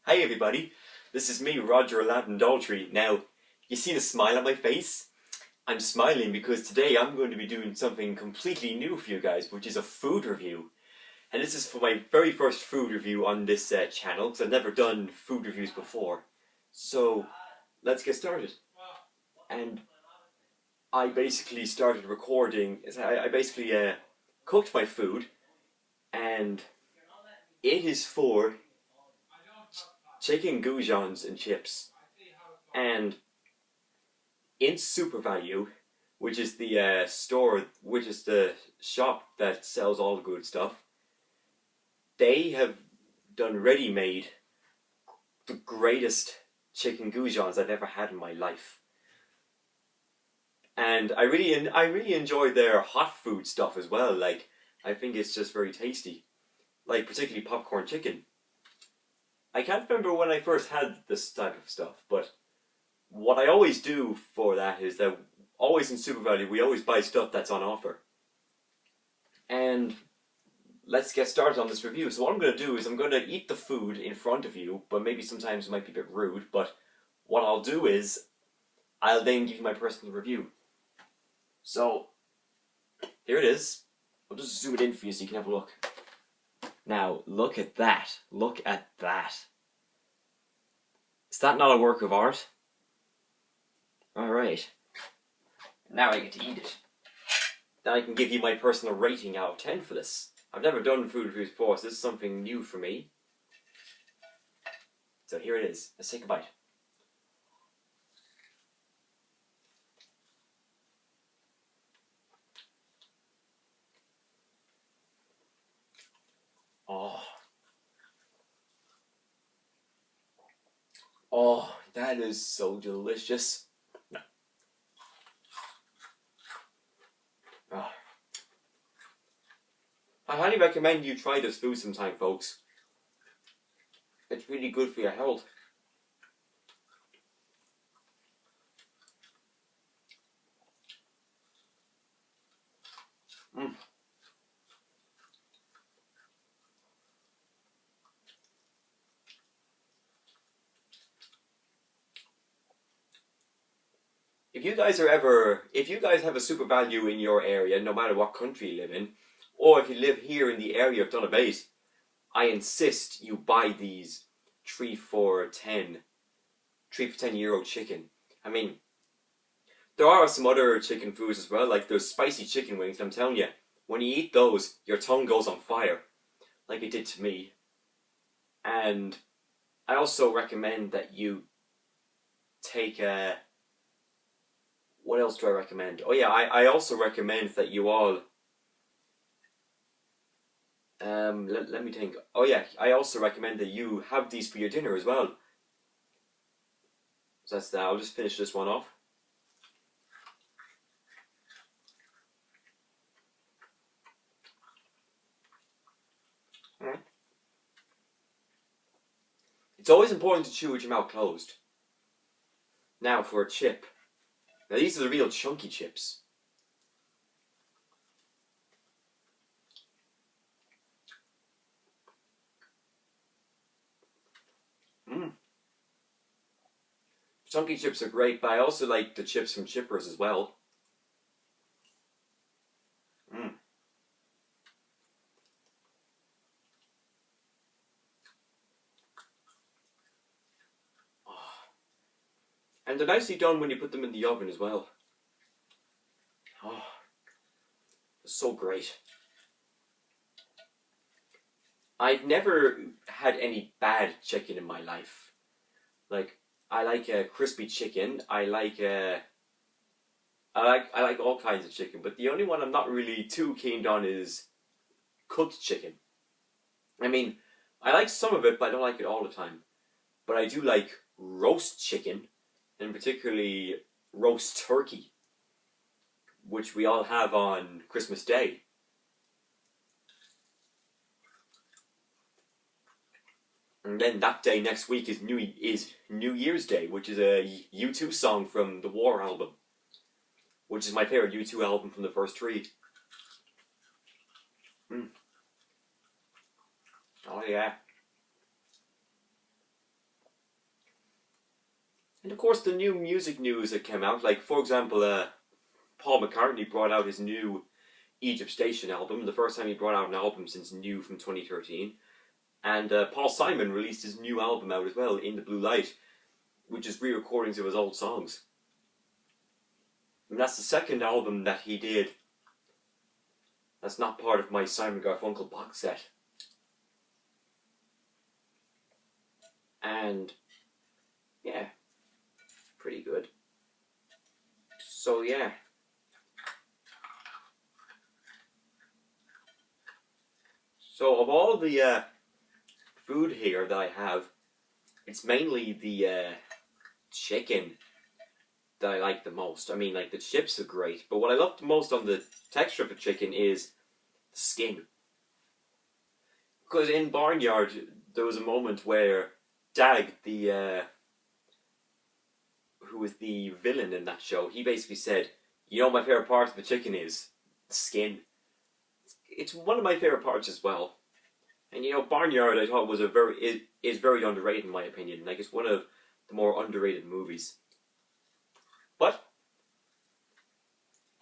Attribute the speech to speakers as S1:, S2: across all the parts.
S1: Hi everybody, this is me, Roger Aladdin Daltrey. Now, you see the smile on my face? I'm smiling because today I'm going to be doing something completely new for you guys, which is a food review. And this is for my very first food review on this channel, because I've never done food reviews before. So, let's get started. And I basically started recording, I basically cooked my food, and it is for chicken goujons and chips. And in Super Value, which is the which is the shop that sells all the good stuff, they have done ready-made the greatest chicken goujons I've ever had in my life. And I really enjoy their hot food stuff as well. Like, I think it's just very tasty. Like, particularly popcorn chicken. I can't remember when I first had this type of stuff, but what I always do for that is that always in Super Value we always buy stuff that's on offer. And let's get started on this review. So what I'm going to do is I'm going to eat the food in front of you, but maybe sometimes it might be a bit rude, but what I'll do is I'll then give you my personal review. So here it is. I'll just zoom it in for you so you can have a look. Now, look at that. Look at that. Is that not a work of art? Alright. Now I get to eat it. Then I can give you my personal rating out of 10 for this. I've never done food reviews before, so this is something new for me. So here it is. Let's take a bite. Oh. Oh, that is so delicious. No. Oh. I highly recommend you try this food sometime, folks. It's really good for your health. Mm. If you guys have a Super Value in your area, no matter what country you live in, or if you live here in the area of Donabate, I insist you buy these 3 for 10 euro chicken. I mean, there are some other chicken foods as well, like those spicy chicken wings, and I'm telling you, when you eat those, your tongue goes on fire, like it did to me. And I also recommend that you take a... What else do I recommend? Oh yeah, I also recommend that you all... let me think. Oh yeah, I also recommend that you have these for your dinner as well. So that's that. I'll just finish this one off. Alright. It's always important to chew with your mouth closed. Now for a chip. Now these are the real chunky chips. Chunky chips are great, but I also like the chips from Chippers as well. Oh. And they're nicely done when you put them in the oven as well. Oh, it's so great. I've never had any bad chicken in my life. Like, I like crispy chicken. I like all kinds of chicken, but the only one I'm not really too keen on is cooked chicken. I mean, I like some of it, but I don't like it all the time. But I do like roast chicken, and particularly roast turkey, which we all have on Christmas Day. And then that day next week is New Year's Day, which is a U2 song from the War album, which is my favorite U2 album from the first 3. Oh yeah. And of course the new music news that came out, like for example, Paul McCartney brought out his new Egypt Station album, the first time he brought out an album since New from 2013. And Paul Simon released his new album out as well, In the Blue Light, which is re-recordings of his old songs. And that's the second album that he did that's not part of my Simon Garfunkel box set. And yeah, pretty good. So yeah. So of all the food here that I have, it's mainly the chicken that I like the most. I mean, like, the chips are great, but what I love the most on the texture of the chicken is the skin. Because in Barnyard, there was a moment where Dag, who was the villain in that show, he basically said, you know, my favourite part of the chicken is the skin. It's one of my favourite parts as well. And you know, Barnyard I thought was is very underrated in my opinion. Like, it's one of the more underrated movies. But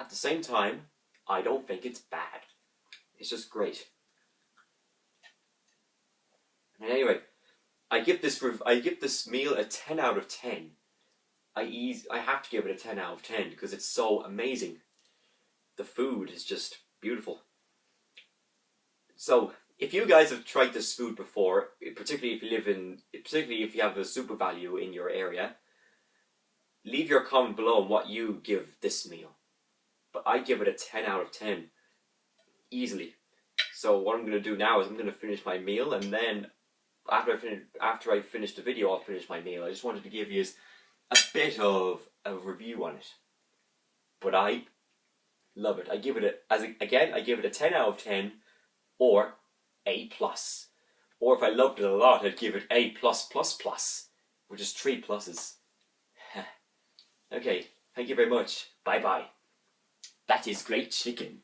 S1: at the same time, I don't think it's bad. It's just great. And anyway, I give this meal a 10 out of 10. I have to give it a 10 out of 10 because it's so amazing. The food is just beautiful. So, if you guys have tried this food before, particularly if you have a Super Value in your area, leave your comment below on what you give this meal. But I give it a 10 out of 10. Easily. So what I'm going to do now is I'm going to finish my meal, and then after I finish the video, I'll finish my meal. I just wanted to give you a bit of a review on it. But I love it. I give it a 10 out of 10 or A+. Or if I loved it a lot, I'd give it A+++, which is 3 pluses. Okay, thank you very much. Bye bye. That is great chicken.